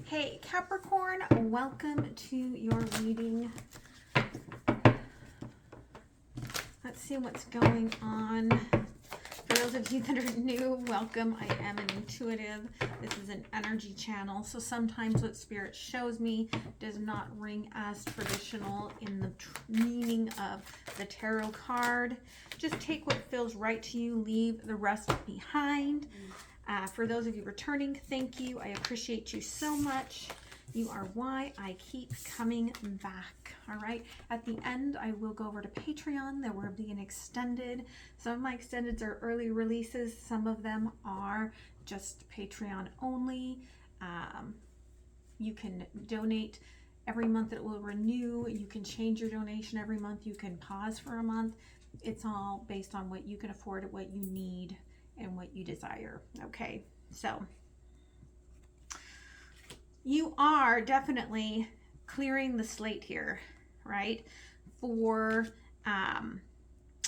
Hey Capricorn, welcome to your reading. Let's see what's going on. For those of you that are new, welcome. I am an intuitive. This is an energy channel, so sometimes what Spirit shows me does not ring as traditional in the meaning of the tarot card. Just take what feels right to you, leave the rest behind. For those of you returning, thank you. I appreciate you so much. You are why I keep coming back. All right. At the end, I will go over to Patreon. There will be an extended. Some of my extendeds are early releases. Some of them are just Patreon only. You can donate every month. It will renew. You can change your donation every month. You can pause for a month. It's all based on what you can afford, what you need, and what you desire. Okay, so you are definitely clearing the slate here, right? For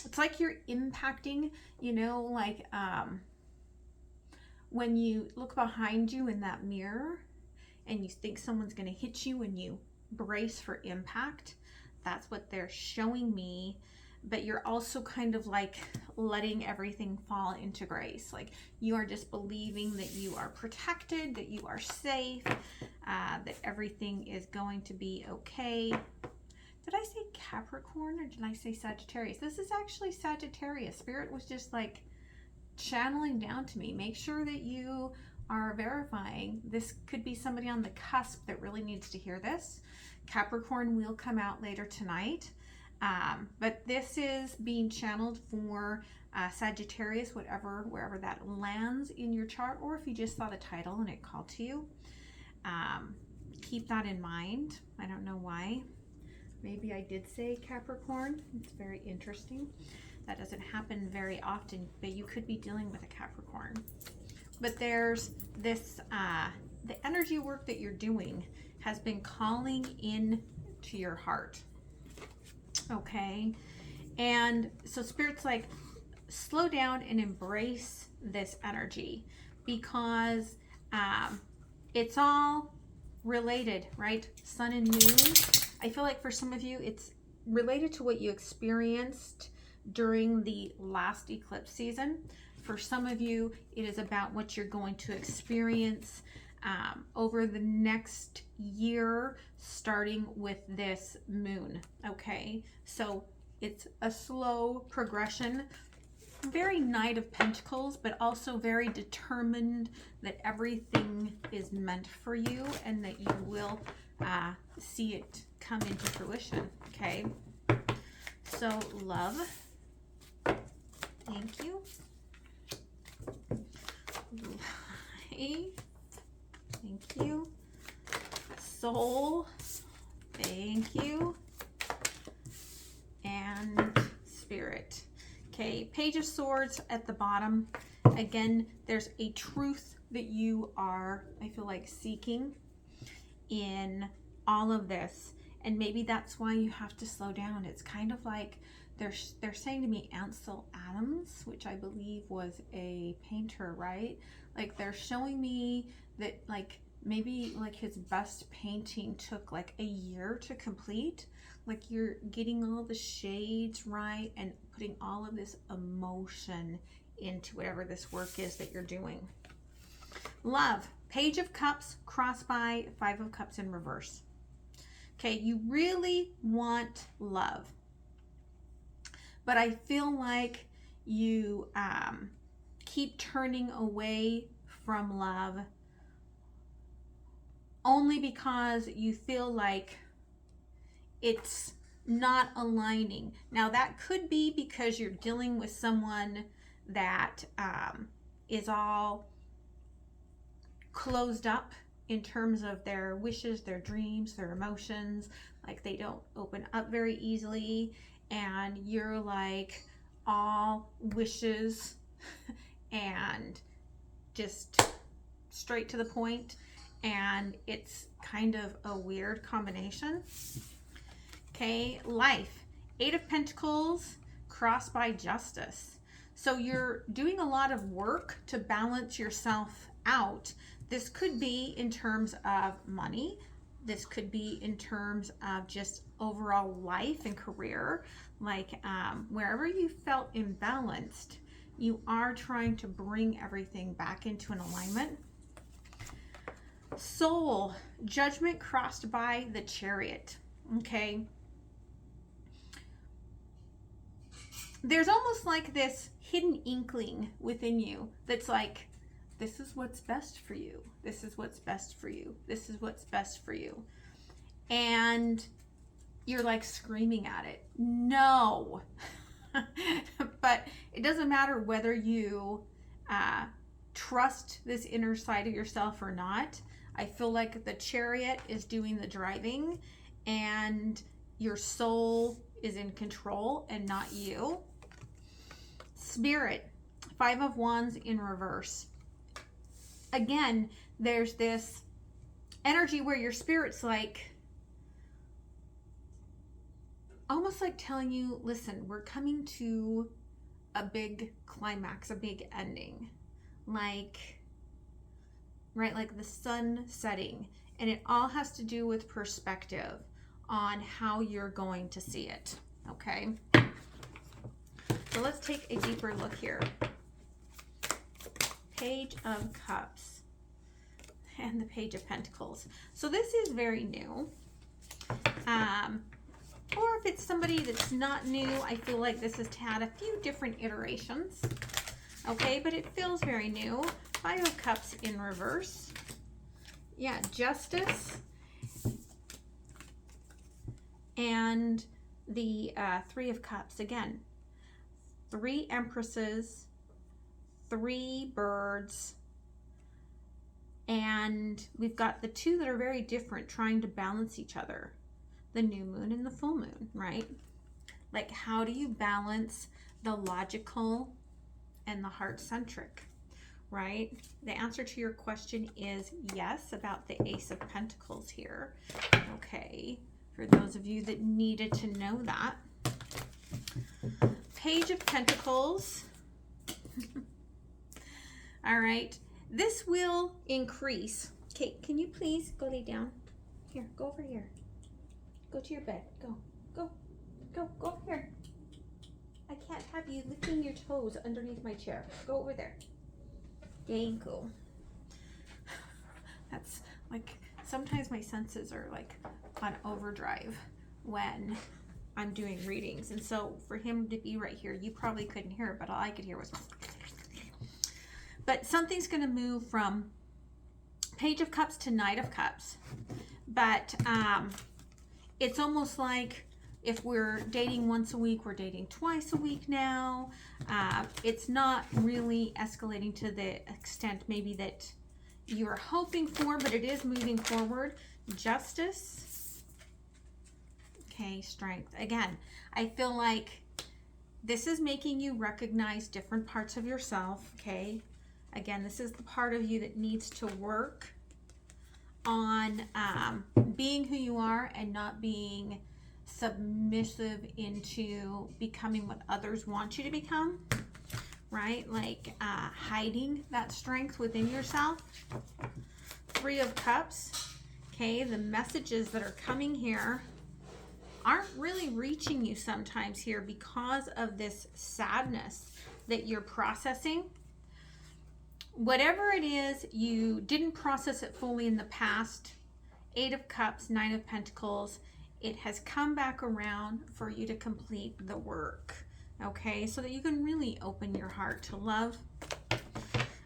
it's like you're impacting, you know, like when you look behind you in that mirror and you think someone's going to hit you and you brace for impact. That's what they're showing me. But you're also kind of like letting everything fall into grace. Like you are just believing that you are protected, that you are safe, that everything is going to be okay. Did I say Capricorn or did I say Sagittarius? This is actually Sagittarius. Spirit was just like channeling down to me. Make sure that you are verifying. This could be somebody on the cusp that really needs to hear this. Capricorn will come out later tonight. But this is being channeled for Sagittarius, wherever that lands in your chart, or if you just saw the title and it called to you. Keep that in mind. I don't know why. Maybe I did say Capricorn. It's very interesting. That doesn't happen very often, but you could be dealing with a Capricorn. But there's this, the energy work that you're doing has been calling in to your heart. Okay, and so Spirit's like, slow down and embrace this energy because it's all related, right? Sun and moon. I feel like for some of you, it's related to what you experienced during the last eclipse season. For some of you, it is about what you're going to experience over the next year, starting with this moon. Okay, so it's a slow progression, very Knight of Pentacles, but also very determined that everything is meant for you and that you will see it come into fruition. Okay, so love, thank you. Thank you. Soul, thank you. And Spirit. Okay, Page of Swords at the bottom. Again, there's a truth that you are, I feel like, seeking in all of this. And maybe that's why you have to slow down. It's kind of like they're saying to me Ansel Adams, which I believe was a painter, right? Like they're showing me that like maybe like his best painting took like a year to complete. Like you're getting all the shades right and putting all of this emotion into whatever this work is that you're doing. Love, Page of Cups, crossed by Five of Cups in reverse. Okay, you really want love. But I feel like you keep turning away from love only because you feel like it's not aligning. Now that could be because you're dealing with someone that is all closed up in terms of their wishes, their dreams, their emotions. Like they don't open up very easily, and you're like all wishes and just straight to the point, and it's kind of a weird combination. Okay, life, Eight of Pentacles crossed by Justice. So you're doing a lot of work to balance yourself out, This could be in terms of money. This could be in terms of just overall life and career. Like wherever you felt imbalanced, you are trying to bring everything back into an alignment. Soul, judgment crossed by the Chariot. Okay. There's almost like this hidden inkling within you that's like, this is what's best for you. This is what's best for you. This is what's best for you. And you're like screaming at it. No. But it doesn't matter whether you trust this inner side of yourself or not. I feel like the Chariot is doing the driving and your soul is in control and not you. Spirit, 5 of Wands in reverse. Again, there's this energy where your spirit's like, almost like telling you, listen, we're coming to a big climax, a big ending. Like, right, like the sun setting. And it all has to do with perspective on how you're going to see it. Okay. So let's take a deeper look here. Page of Cups and the Page of Pentacles. So this is very new. Or if it's somebody that's not new, I feel like this has had a few different iterations. Okay, but it feels very new. 5 of Cups in reverse. Yeah, Justice. And the 3 of Cups. Again, 3 Empresses, 3 birds, and we've got the 2 that are very different trying to balance each other. The new moon and the full moon, right? Like, how do you balance the logical and the heart-centric, right? The answer to your question is yes, about the Ace of Pentacles here. Okay, for those of you that needed to know that. Page of Pentacles. All right, this will increase. Okay, can you please go lay down? Here, go over here. Go to your bed. Go, go, go, go over here. I can't have you licking your toes underneath my chair. Go over there. Thank you. That's like, sometimes my senses are like on overdrive when I'm doing readings. And so for him to be right here, you probably couldn't hear it, but all I could hear was. But something's going to move from Page of Cups to Knight of Cups. But it's almost like if we're dating once a week, we're dating twice a week now. It's not really escalating to the extent maybe that you were hoping for, but it is moving forward. Justice. Okay, Strength. Again, I feel like this is making you recognize different parts of yourself, okay? Again, this is the part of you that needs to work on being who you are and not being submissive into becoming what others want you to become, right? Like hiding that strength within yourself. 3 of Cups. Okay, the messages that are coming here aren't really reaching you sometimes here because of this sadness that you're processing. Whatever it is, you didn't process it fully in the past. 8 of Cups, 9 of Pentacles. It has come back around for you to complete the work, okay? So that you can really open your heart to love.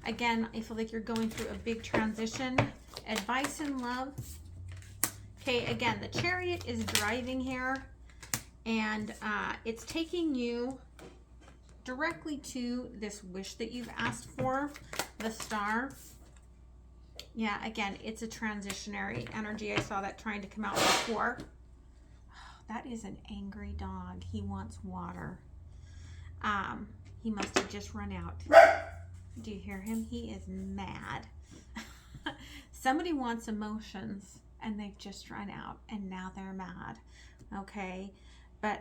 Again, I feel like you're going through a big transition. Advice in love. Okay, again, the Chariot is driving here, and it's taking you directly to this wish that you've asked for, the Star. Yeah, again, it's a transitionary energy. I saw that trying to come out before. Oh, that is an angry dog. He wants water. He must have just run out. Do you hear him? He is mad. Somebody wants emotions and they've just run out and now they're mad. Okay, but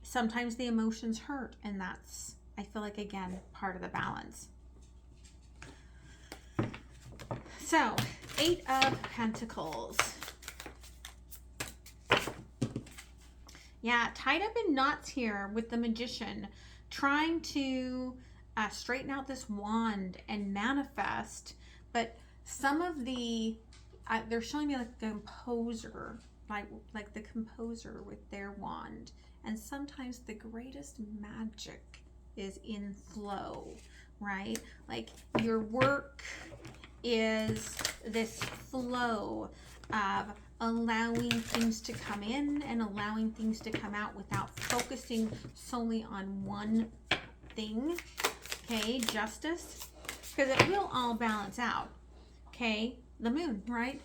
sometimes the emotions hurt, and that's, I feel like, again, part of the balance. So, 8 of Pentacles. Yeah, tied up in knots here with the Magician, trying to straighten out this wand and manifest. But some of the, they're showing me like the composer, like the composer with their wand. And sometimes the greatest magic is in flow, right? Like your work is this flow of allowing things to come in and allowing things to come out without focusing solely on one thing. Okay, justice, because it will all balance out. Okay, the moon, right?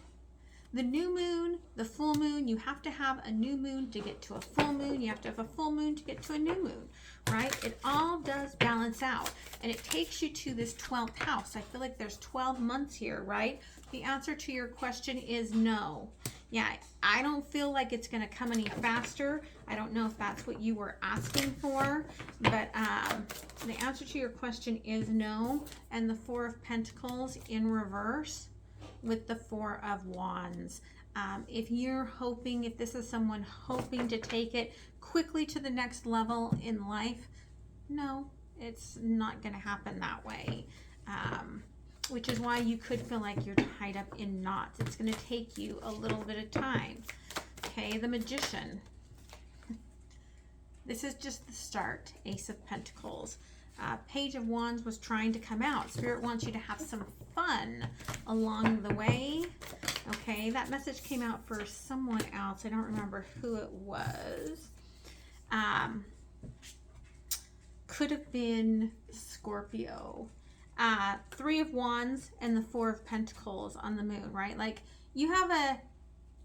The new moon, the full moon, you have to have a new moon to get to a full moon. You have to have a full moon to get to a new moon, right? It all does balance out. And it takes you to this 12th house. I feel like there's 12 months here, right? The answer to your question is no. Yeah, I don't feel like it's going to come any faster. I don't know if that's what you were asking for, but the answer to your question is no. And the 4 of Pentacles in reverse with the 4 of Wands. If you're hoping, if this is someone hoping to take it quickly to the next level in life, no, it's not going to happen that way. Which is why you could feel like you're tied up in knots. It's going to take you a little bit of time. Okay, the Magician. This is just the start. Ace of Pentacles. Page of Wands was trying to come out. Spirit wants you to have some fun along the way. Okay, that message came out for someone else. I don't remember who it was. Could have been Scorpio. 3 of Wands and the 4 of Pentacles on the moon, right? Like you have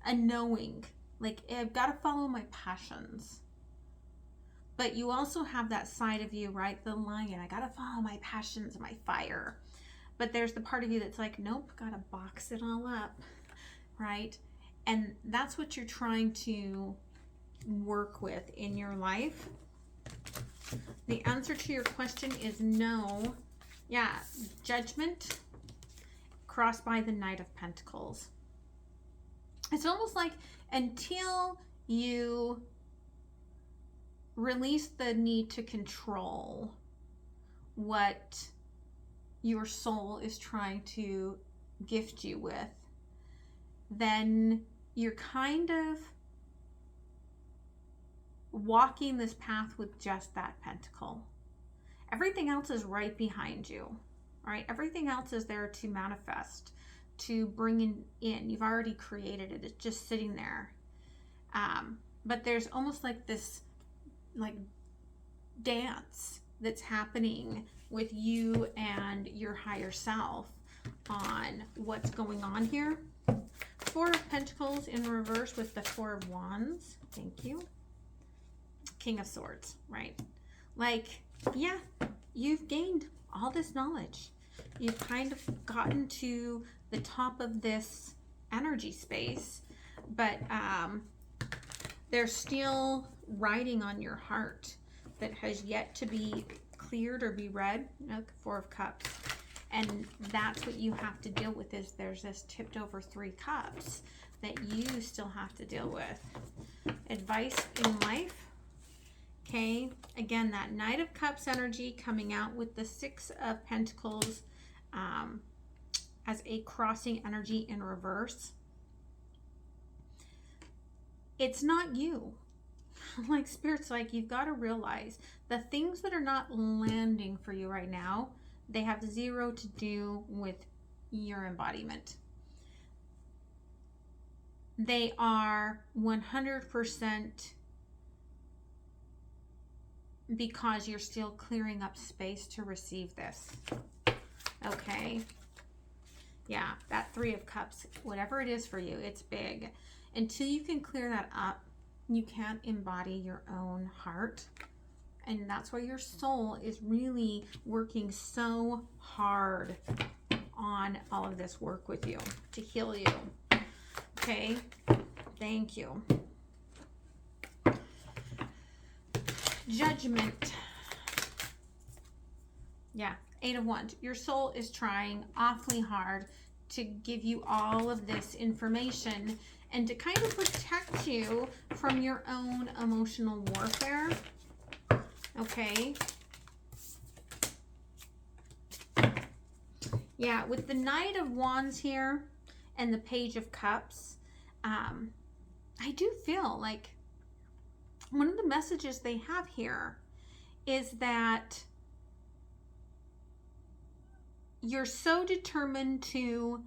a knowing, like I've got to follow my passions. But you also have that side of you, right? The lion, I got to follow my passions, my fire. But there's the part of you that's like, nope, got to box it all up, right? And that's what you're trying to work with in your life. The answer to your question is no. Yeah, Judgment crossed by the Knight of Pentacles. It's almost like until you release the need to control what your soul is trying to gift you with, then you're kind of walking this path with just that pentacle. Everything else is right behind you, right? Everything else is there to manifest, to bring in. You've already created it. It's just sitting there. But there's almost like this like dance that's happening with you and your higher self on what's going on here. 4 of Pentacles in reverse with the 4 of Wands. Thank you. King of Swords, right? Like, yeah, you've gained all this knowledge. You've kind of gotten to the top of this energy space, but there's still writing on your heart that has yet to be cleared or be read. Look, 4 of Cups. And that's what you have to deal with, is there's this tipped over 3 cups that you still have to deal with. Advice in life. Okay, again, that Knight of Cups energy coming out with the 6 of Pentacles as a crossing energy in reverse. It's not you. Like Spirit's like, you've got to realize the things that are not landing for you right now, they have 0 to do with your embodiment. They are 100% because you're still clearing up space to receive this. Okay. Yeah, that 3 of Cups, whatever it is for you, it's big. Until you can clear that up, you can't embody your own heart. And that's why your soul is really working so hard on all of this work with you to heal you. Okay, thank you. Judgment. Yeah, 8 of Wands. Your soul is trying awfully hard to give you all of this information and to kind of protect you from your own emotional warfare. Okay. Yeah, with the Knight of Wands here and the Page of Cups, I do feel like one of the messages they have here is that you're so determined to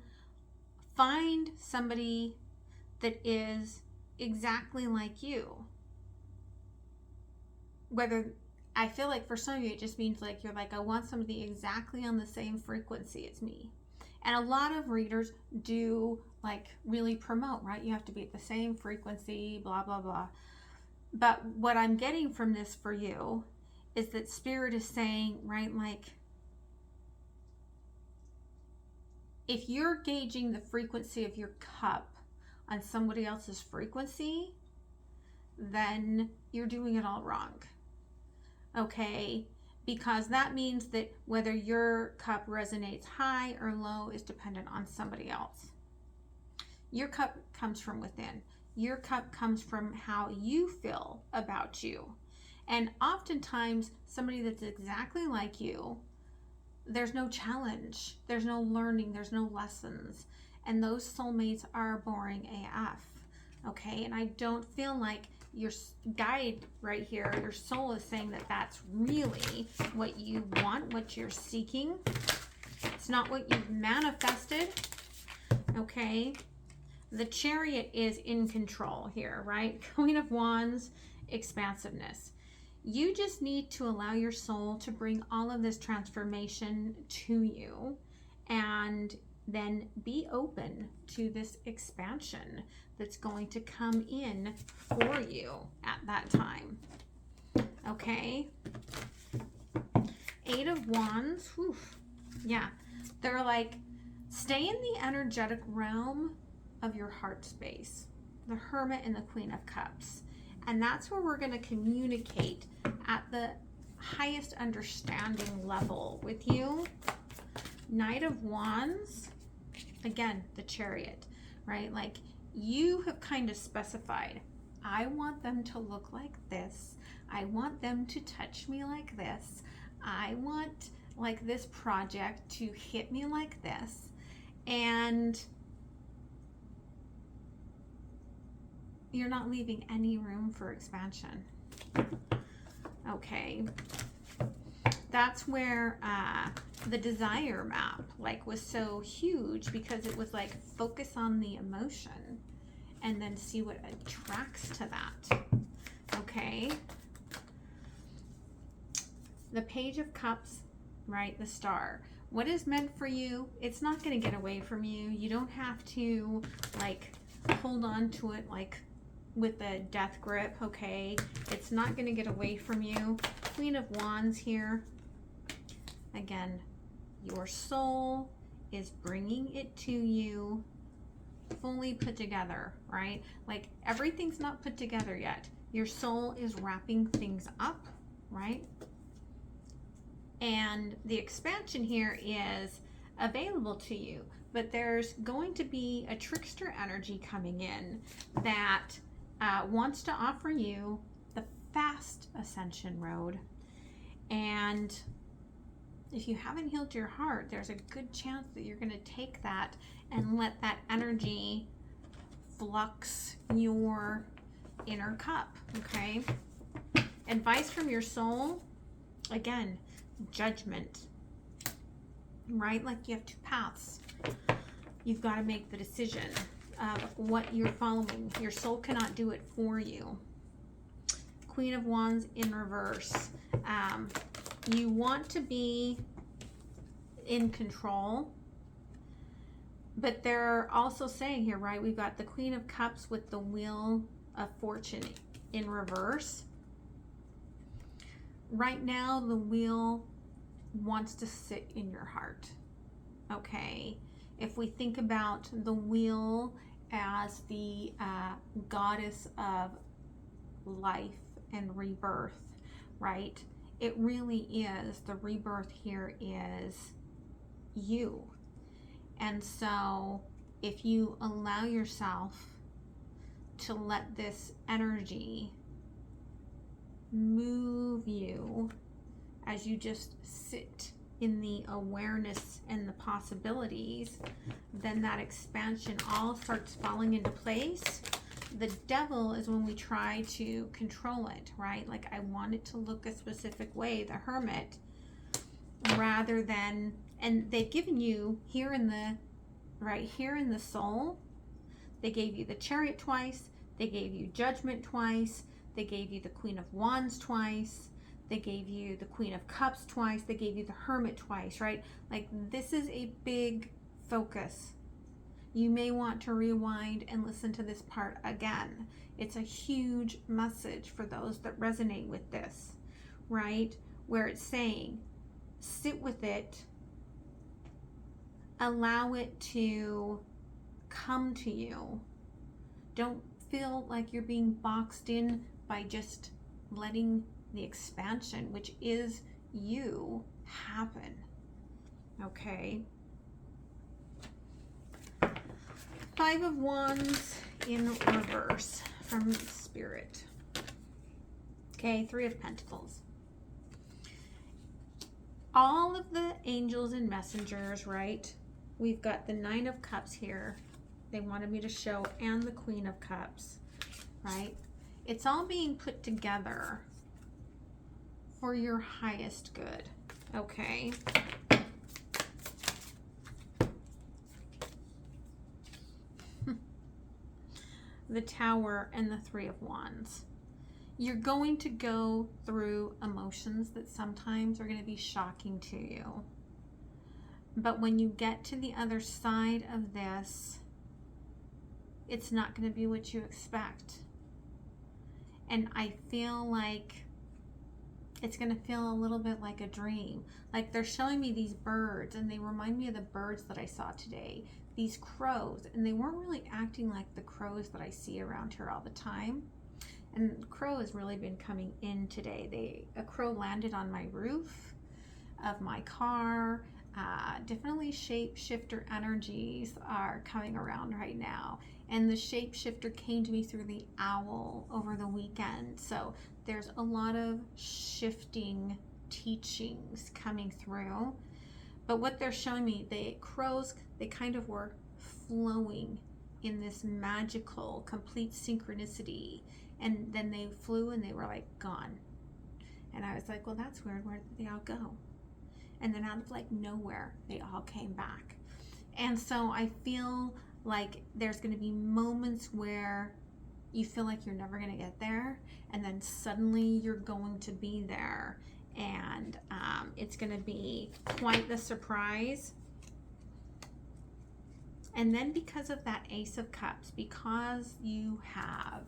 find somebody that is exactly like you. Whether, I feel like for some of you, it just means like, you're like, I want somebody exactly on the same frequency as me. And a lot of readers do like really promote, right? You have to be at the same frequency, blah, blah, blah. But what I'm getting from this for you is that Spirit is saying, right, like, if you're gauging the frequency of your cup on somebody else's frequency, then you're doing it all wrong. Okay? Because that means that whether your cup resonates high or low is dependent on somebody else. Your cup comes from within. Your cup comes from how you feel about you. And oftentimes, somebody that's exactly like you, there's no challenge, there's no learning, there's no lessons. And those soulmates are boring AF. Okay? And I don't feel like your guide right here, your soul is saying that that's really what you want, what you're seeking. It's not what you've manifested. Okay? The Chariot is in control here, right? Queen of Wands, expansiveness. You just need to allow your soul to bring all of this transformation to you and then be open to this expansion that's going to come in for you at that time. Okay? Eight of Wands. Whew. Yeah. They're like, stay in the energetic realm of your heart space. The Hermit and the Queen of Cups. And that's where we're going to communicate at the highest understanding level with you. Knight of Wands. Again, the Chariot, right? Like, you have kind of specified, I want them to look like this. I want them to touch me like this. I want like this project to hit me like this. And you're not leaving any room for expansion. Okay. That's where the desire map like was so huge, because it was like, focus on the emotion and then see what attracts to that. Okay. The Page of Cups, right? The Star. What is meant for you, it's not going to get away from you. You don't have to like hold on to it like with a death grip. Okay. It's not going to get away from you. Queen of Wands here. Again, your soul is bringing it to you fully put together, right? Like, everything's not put together yet. Your soul is wrapping things up, right? And the expansion here is available to you, but there's going to be a trickster energy coming in that wants to offer you the fast ascension road. And if you haven't healed your heart, there's a good chance that you're going to take that and let that energy flux your inner cup. Okay? Advice from your soul. Again, judgment. Right? Like, you have two paths. You've got to make the decision of what you're following. Your soul cannot do it for you. Queen of Wands in reverse. You want to be in control, but they're also saying here, right? We've got the Queen of Cups with the Wheel of Fortune in reverse. Right now, the wheel wants to sit in your heart. Okay? If we think about the wheel as the goddess of life and rebirth, right? It really is, the rebirth here is you. And so if you allow yourself to let this energy move you as you just sit in the awareness and the possibilities, then that expansion all starts falling into place. The devil is when we try to control it, right? Like, I want it to look a specific way, the Hermit, rather than, and they've given you here in the, right here in the soul, they gave you the Chariot twice, they gave you Judgment twice, they gave you the Queen of Wands twice, they gave you the Queen of Cups twice, they gave you the Hermit twice, right? Like, this is a big focus. You may want to rewind and listen to this part again. It's a huge message for those that resonate with this, right? Where it's saying, sit with it, allow it to come to you. Don't feel like you're being boxed in by just letting the expansion, which is you, happen. Okay. 5 of Wands in reverse from Spirit. Okay, 3 of Pentacles. All of the angels and messengers, right? We've got the 9 of Cups here. They wanted me to show, and the Queen of Cups, right? It's all being put together for your highest good, okay? The Tower and the 3 of Wands. You're going to go through emotions that sometimes are going to be shocking to you. But when you get to the other side of this, it's not going to be what you expect. And I feel like it's going to feel a little bit like a dream. Like, they're showing me these birds, and they remind me of the birds that I saw today. These crows, and they weren't really acting like the crows that I see around here all the time. And crow has really been coming in today. A crow landed on my roof of my car. Definitely shapeshifter energies are coming around right now. And the shapeshifter came to me through the owl over the weekend. So there's a lot of shifting teachings coming through. But what they're showing me, the crows, they kind of were flowing in this magical, complete synchronicity. And then they flew and they were like gone. And I was like, well, that's weird. Where did they all go? And then out of like nowhere, they all came back. And so I feel like there's going to be moments where you feel like you're never going to get there. And then suddenly you're going to be there. And it's going to be quite the surprise. And then because of that Ace of Cups, because you have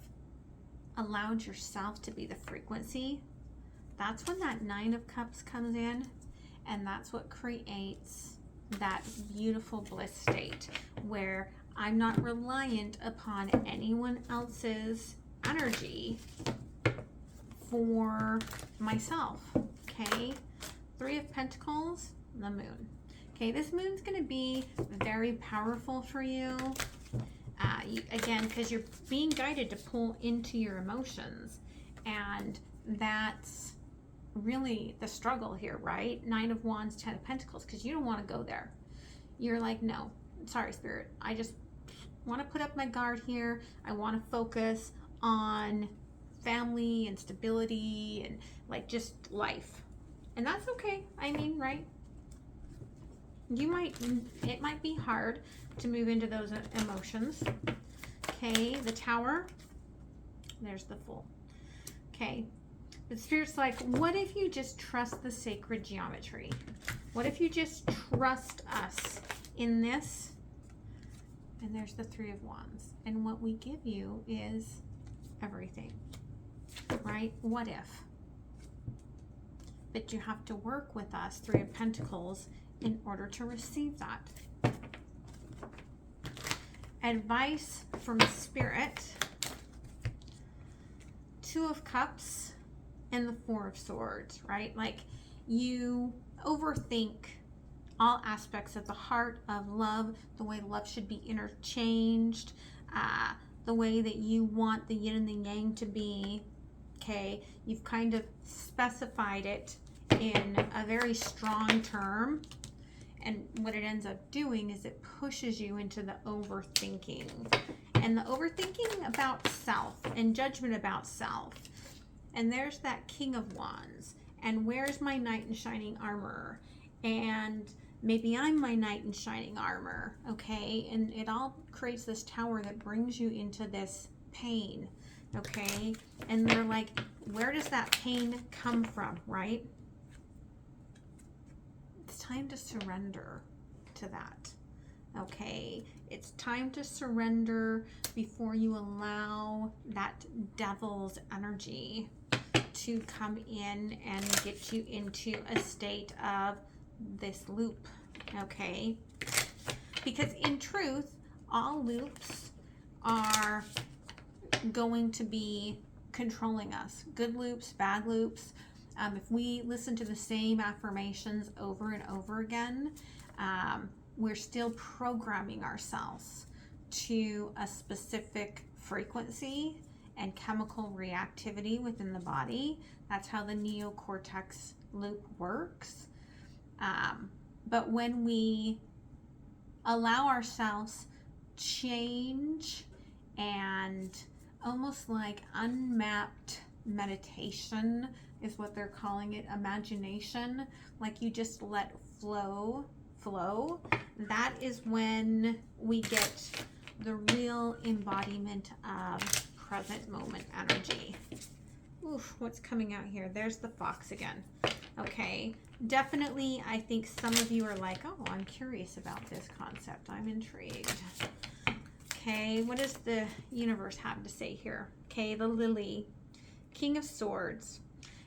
allowed yourself to be the frequency, that's when that 9 of Cups comes in, and that's what creates that beautiful bliss state where I'm not reliant upon anyone else's energy for myself. Okay, 3 of Pentacles, the Moon. Okay, this moon's going to be very powerful for you. Again, because you're being guided to pull into your emotions. And that's really the struggle here, right? 9 of Wands, 10 of Pentacles, because you don't want to go there. You're like, no, sorry, Spirit. I just want to put up my guard here. I want to focus on family and stability and like just life. And that's okay. I mean, right? It might be hard to move into those emotions. Okay, the Tower. There's the Fool. Okay, but Spirit's like, what if you just trust the sacred geometry? What if you just trust us in this? And there's the 3 of Wands. And what we give you is everything, right? What if? But you have to work with us, 3 of Pentacles, in order to receive that. Advice from Spirit, 2 of Cups and the 4 of Swords, right? Like, you overthink all aspects of the heart, of love, the way love should be interchanged, the way that you want the yin and the yang to be. Okay, you've kind of specified it in a very strong term, and what it ends up doing is it pushes you into the overthinking, and the overthinking about self and judgment about self. And there's that King of Wands, and where's my knight in shining armor, and maybe I'm my knight in shining armor. Okay, and it all creates this tower that brings you into this pain. Okay, and they're like, where does that pain come from, right? It's time to surrender to that. Okay, it's time to surrender before you allow that devil's energy to come in and get you into a state of this loop. Okay, because in truth, all loops are going to be controlling us. Good loops, bad loops. If we listen to the same affirmations over and over again, we're still programming ourselves to a specific frequency and chemical reactivity within the body. That's how the neocortex loop works. But when we allow ourselves change and almost like unmapped meditation is what they're calling it, imagination, like you just let flow, that is when we get the real embodiment of present moment energy. Oof, what's coming out here? There's the fox again. Okay, definitely I think some of you are like, oh, I'm curious about this concept. I'm intrigued. Okay, what does the universe have to say here? Okay, the lily, King of Swords.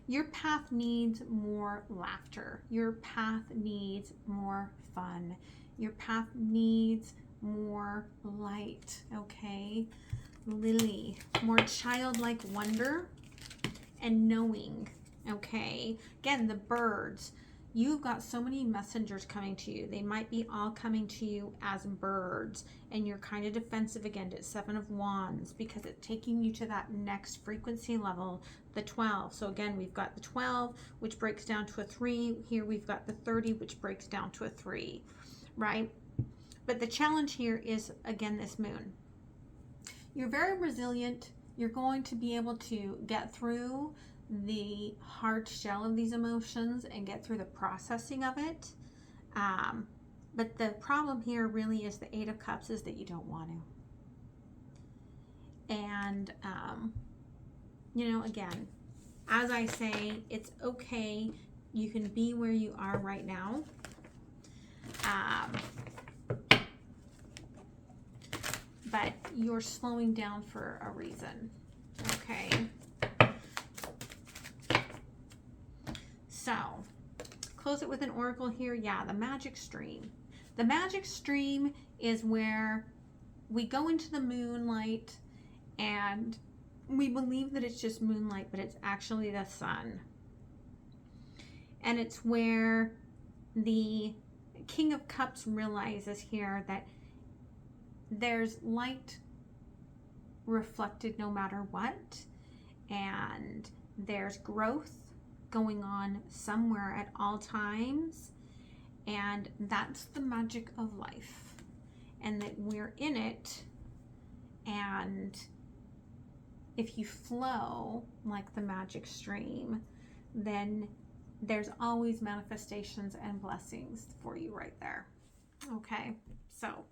Your path needs more laughter. Your path needs more fun. Your path needs more light, okay? Lily, more childlike wonder and knowing, okay? Again, the birds. You've got so many messengers coming to you. They might be all coming to you as birds, and you're kind of defensive again at 7 of Wands because it's taking you to that next frequency level, the 12. So again, we've got the 12, which breaks down to a 3. Here we've got the 30, which breaks down to a 3, right? But the challenge here is, again, this moon. You're very resilient. You're going to be able to get through the hard shell of these emotions and get through the processing of it. But the problem here really is the 8 of Cups is that you don't want to. And, you know, again, as I say, it's okay. You can be where you are right now. But you're slowing down for a reason, okay? So, close it with an oracle here. Yeah, the magic stream. The magic stream is where we go into the moonlight and we believe that it's just moonlight, but it's actually the sun. And it's where the King of Cups realizes here that there's light reflected no matter what, and there's growth going on somewhere at all times, and that's the magic of life, and that we're in it. And if you flow like the magic stream, then there's always manifestations and blessings for you right there. Okay, so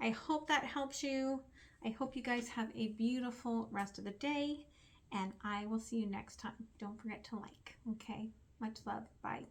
I hope that helps you. I hope you guys have a beautiful rest of the day, and I will see you next time. Don't forget to like, okay? Much love. Bye.